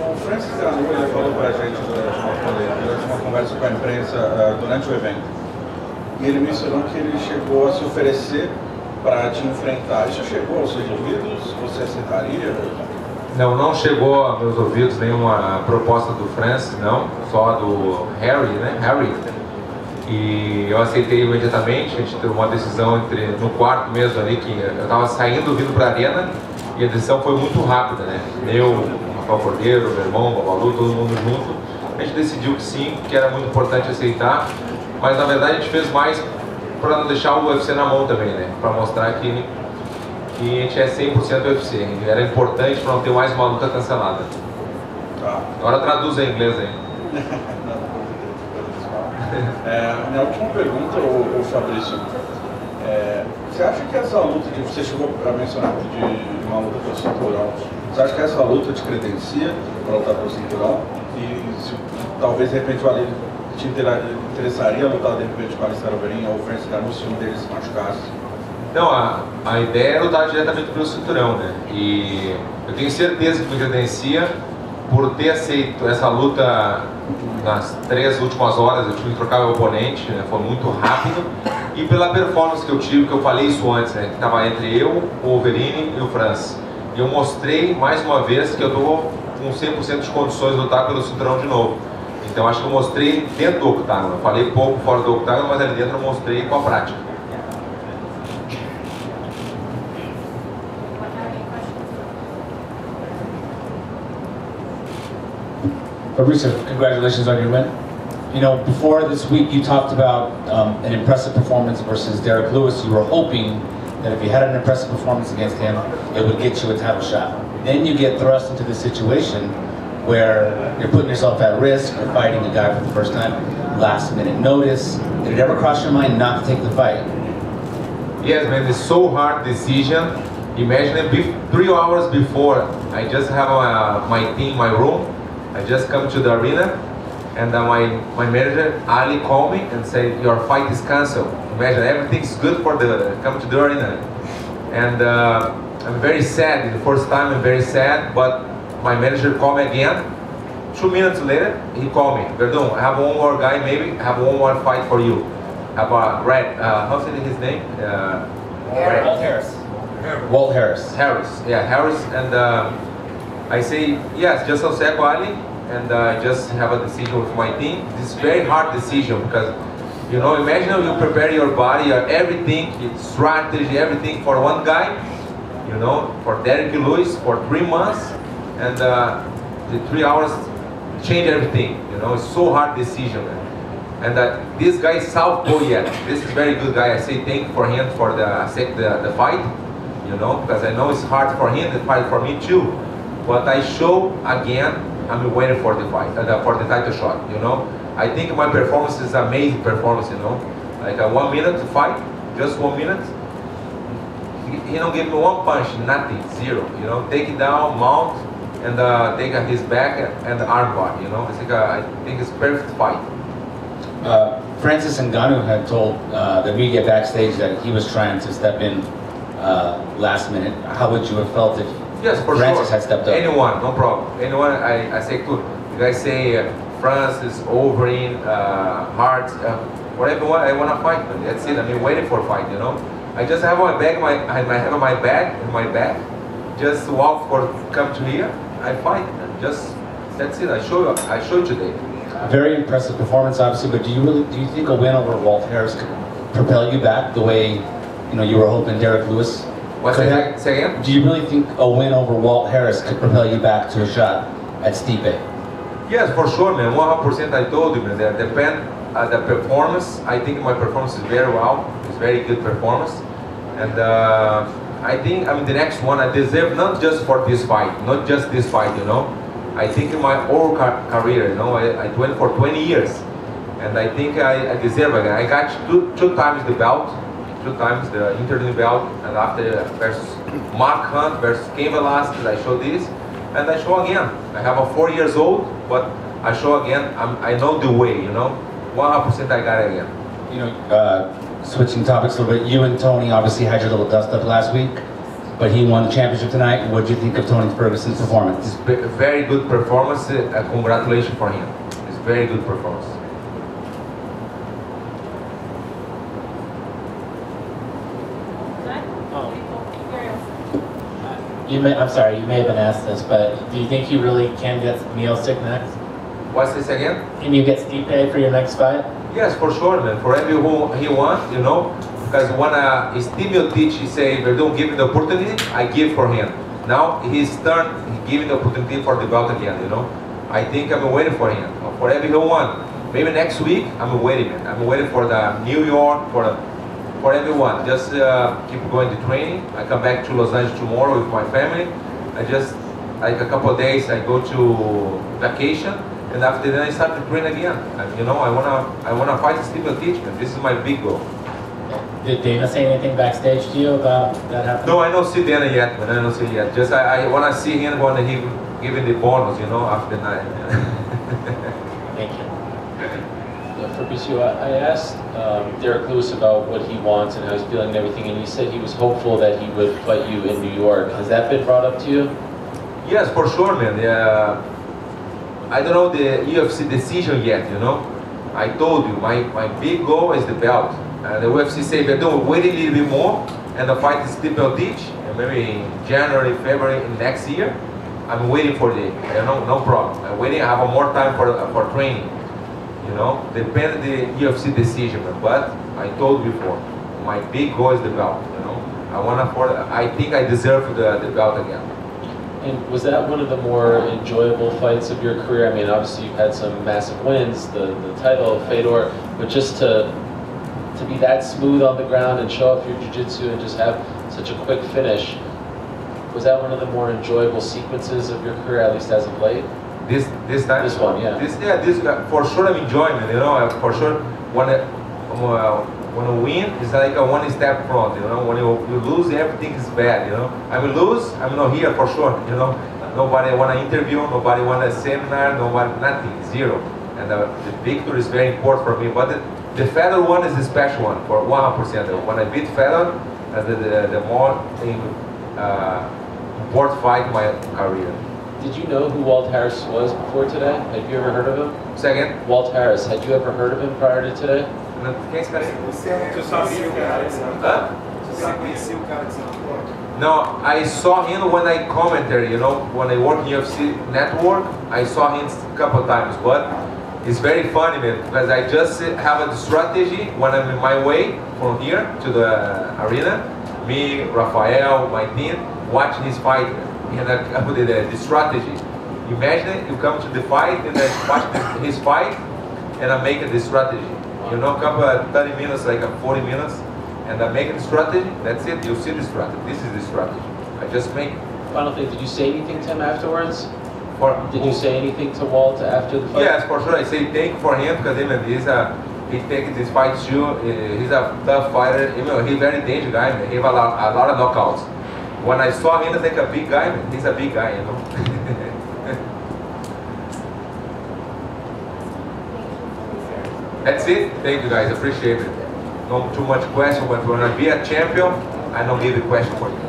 O Francis ele falou para a gente durante uma conversa com a imprensa durante o evento. E ele mencionou que ele chegou a se oferecer para te enfrentar. Isso chegou aos seus ouvidos? Você aceitaria? Não, não chegou aos meus ouvidos nenhuma proposta do Francis, não. Só do Harry, né? Harry. E eu aceitei imediatamente. A gente teve uma decisão no quarto mesmo ali, que eu estava saindo, vindo para a arena, e a decisão foi muito rápida, né? Eu, Rafael Cordeiro, meu irmão, Babalu, todo mundo junto. A gente decidiu que sim, que era muito importante aceitar, mas na verdade a gente fez mais para não deixar o UFC na mão também, né? Para mostrar que a gente é 100% UFC. Era importante para não ter mais uma luta cancelada. Tá. Agora traduz em inglês aí. Minha última pergunta, o Fabrício. Você acha que essa luta que você chegou a mencionar de uma luta pelo cinturão, você acha que essa luta te credencia para lutar pelo cinturão? E talvez de repente o Ali te interessaria lutar de repente com a Alistair Overeem ou o Francis Ngannou se um deles se machucasse? Não, a ideia é lutar diretamente pelo cinturão, né? E eu tenho certeza que me credencia por ter aceito essa luta nas 3 últimas horas. Eu tive que trocar meu oponente, né? Foi muito rápido. E pela performance que eu tive, que eu falei isso antes, né? Que estava entre eu, o Overeem e o Francis. E eu mostrei mais uma vez que eu estou com 100% de condições de lutar pelo cinturão de novo. Então acho que eu mostrei dentro do octágono. Eu falei pouco fora do octágono, mas ali dentro eu mostrei com a prática. Fabricio, congratulations on your win. You know, before this week you talked about an impressive performance versus Derrick Lewis. You were hoping that if you had an impressive performance against him, it would get you a title shot. Then you get thrust into this situation where you're putting yourself at risk, you're fighting a guy for the first time, last minute notice. Did it ever cross your mind not to take the fight? Yes, man, it's so hard decision. Imagine 3 hours before, I just have my team, my room. I just come to the arena, and my manager Ali called me and said, "Your fight is cancelled." Imagine, everything's good for come to the arena, and I'm very sad. The first time I'm very sad, but my manager called me again. 2 minutes later, he called me, "Werdum, I have one more guy, maybe I have one more fight for you. I have a red, how's his name? Walt Harris. Walt Harris. Harris, yeah, Harris, and I say, yes, just a sec, Ali, and I just have a decision with my team. This is very hard decision because, you know, imagine you prepare your body, everything, strategy, everything for one guy, you know, for Derrick Lewis for 3 months, and the 3 hours change everything, you know, it's so hard decision, man. And this guy is southpaw yet. This is very good guy. I say thank you for him for the fight, you know, because I know it's hard for him, the fight for me too. But I show again, I'm waiting for the fight, for the title shot, you know. I think my performance is amazing performance, you know. Like a 1 minute to fight, just 1 minute. He don't give me one punch, nothing, zero, you know. Take it down, mount, and take his back and the arm bar, you know. It's like I think it's perfect fight. Francis Ngannou had told the media backstage that he was trying to step in last minute. How would you have felt if yes, for Francis sure. had stepped up? Anyone, no problem. Anyone, I say good. You guys say Francis, Overeem, Hart, whatever I want to fight. That's it. I mean, waiting for a fight, you know. I just have my bag, I have my bag in my back. Just walk come to here. I fight. Just that's it. I show you today. A very impressive performance, obviously. But do you think a win over Walt Harris could propel you back the way you were hoping Derrick Lewis? Say again? Do you really think a win over Walt Harris could propel you back to a shot at Stipe? Yes, for sure, man. 100%. I told you, man. That depend the performance. I think my performance is very well. It's very good performance, and I think the next one I deserve not just for this fight, not just this fight, you know. I think in my whole career, you know, I went for 20 years, and I think I deserve it. I got two times the belt. 2 times the interim belt, and after versus Mark Hunt versus Cain Velasquez, I show this, and I show again. I have a 4 years old, but I show again. I know the way, you know. 100% I got it again. You know, switching topics a little bit. You and Tony obviously had your little dust up last week. but he won the championship tonight. What do you think of Tony Ferguson's performance? It's a very good performance. Congratulations for him. It's very good performance. I'm sorry, you may have been asked this, but do you think you really can get Miocic next? What's this again? Can you get Stipe for your next fight? Yes, for sure, man. For every who he wants, you know. Because when Steve Miocic, he say, Werdum, give me the opportunity, I give for him. Now his turn, he give me the opportunity for the belt again, you know. I think I'm waiting for him. For every who wants. Maybe next week, I'm waiting, man. I'm waiting for the New York, for everyone. Just keep going to training. I come back to Los Angeles tomorrow with my family. I just, like a couple of days, I go to vacation, and after that I start to train again. And, you know, I wanna fight Steve Miocic, man. This is my big goal. Did Dana say anything backstage to you about that happening? No, I don't see Dana yet, man. I don't see yet. Just I wanna see him when he giving the bonus, you know, after the night. Thank you. Fabricio, I asked Derrick Lewis about what he wants and how he's feeling and everything, and he said he was hopeful that he would fight you in New York. Has that been brought up to you? Yes, for sure, man. I don't know the UFC decision yet, you know. I told you, my big goal is the belt. The UFC say, Werdum, wait a little bit more, and the fight is Steve Miocic, and maybe in January, February next year. I'm waiting for the, you know, no problem. I'm waiting. I have more time for training. You know, depends on the UFC decision. But I told you before, my big goal is the belt. You know, I think I deserve the belt again. And was that one of the more enjoyable fights of your career? I mean, obviously you've had some massive wins, the title of Fedor, but just to be that smooth on the ground and show off your jiu-jitsu and just have such a quick finish, was that one of the more enjoyable sequences of your career, at least as of late? This time? This one, yeah. This for sure I'm enjoying it, you know. For sure, when I win, it's like a one step front, you know. When you lose, everything is bad, you know. I will lose, I'm not here for sure, you know. Nobody want to interview, nobody want a seminar, nobody, nothing, zero. And the victory is very important for me. But the Fedor one is a special one for 100%. When I beat Fedor, the more important fight in my career. Did you know who Walt Harris was before today? Had you ever heard of him? Second? Walt Harris. Had you ever heard of him prior to today? No, I saw him when I commented, you know, when I worked in UFC Network, I saw him a couple of times, but it's very funny, man, because I just have a strategy when I'm in my way from here to the arena, me, Rafael, my team, watching his fight, and I put the strategy. Imagine you come to the fight and I watch his fight, and I'm making the strategy. You know, couple of 30 minutes, like 40 minutes, and I'm making the strategy. That's it. You see the strategy. This is the strategy. I just make. Final thing. Did you say anything to him afterwards? Did you Who? say anything to Walt after the fight? Yes, for sure. I say thank you for him because he takes this fight too. He's a tough fighter. He's a very dangerous guy. Man. He has a lot of knockouts. When I saw him, he's like a big guy. Man. He's a big guy, you know. That's it. Thank you guys. Appreciate it. Not too much question, but when I be a champion, I don't give a question for you.